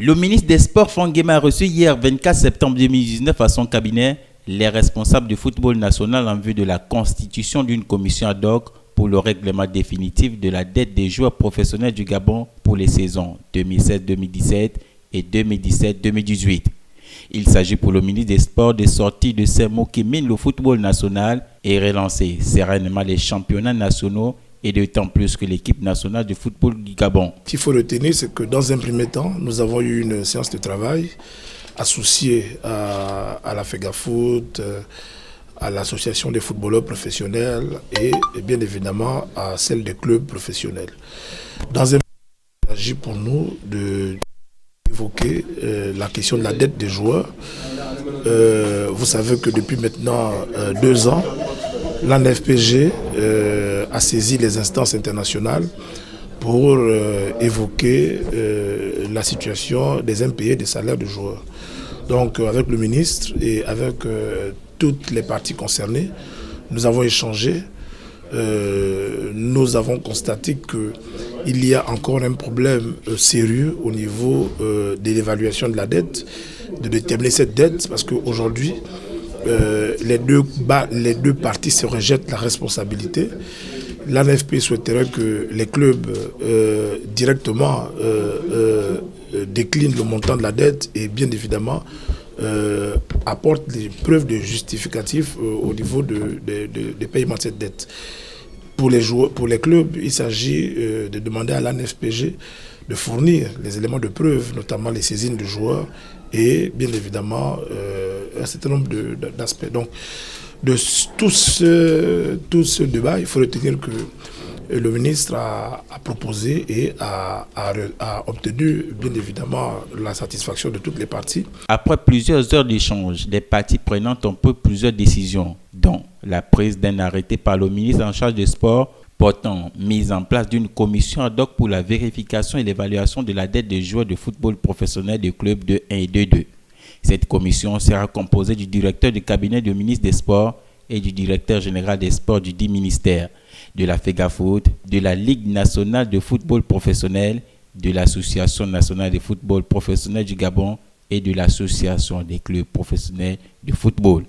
Le ministre des Sports, Franck Guéma, a reçu hier 24 septembre 2019 à son cabinet les responsables du football national en vue de la constitution d'une commission ad hoc pour le règlement définitif de la dette des joueurs professionnels du Gabon pour les saisons 2016-2017 et 2017-2018. Il s'agit pour le ministre des Sports de sortir de ces mots qui minent le football national et relancer sereinement les championnats nationaux et d'autant plus que l'équipe nationale de football du Gabon. Ce qu'il faut retenir, c'est que dans un premier temps, nous avons eu une séance de travail associée à la FEGAFOOT, à l'association des footballeurs professionnels et bien évidemment à celle des clubs professionnels. Dans un premier temps, il s'agit pour nous d'évoquer la question de la dette des joueurs. Vous savez que depuis maintenant 2 ans, l'ANFPG a saisi les instances internationales pour évoquer la situation des impayés des salaires de joueurs. Donc avec le ministre et avec toutes les parties concernées, nous avons échangé. Nous avons constaté qu'il y a encore un problème sérieux au niveau de l'évaluation de la dette, de déterminer cette dette, parce qu'aujourd'hui, les deux parties se rejettent la responsabilité. L'ANFP souhaiterait que les clubs directement déclinent le montant de la dette et bien évidemment apportent des preuves de justificatif au niveau des paiements de cette dette. Pour les clubs, il s'agit de demander à l'ANFPG de fournir les éléments de preuve, notamment les saisines de joueurs et bien évidemment un certain nombre d'aspects. Donc, de tout ce débat, il faut retenir que le ministre a proposé et a obtenu bien évidemment la satisfaction de toutes les parties. Après plusieurs heures d'échange, les parties prenantes ont pris plusieurs décisions, dont la prise d'un arrêté par le ministre en charge des sports portant mise en place d'une commission ad hoc pour la vérification et l'évaluation de la dette des joueurs de football professionnel des clubs de 1 et 2. Cette commission sera composée du directeur du cabinet du ministre des Sports et du directeur général des sports du dit ministère, de la FEGAFOOT, de la Ligue nationale de football professionnel, de l'Association nationale de football professionnel du Gabon et de l'Association des clubs professionnels de football.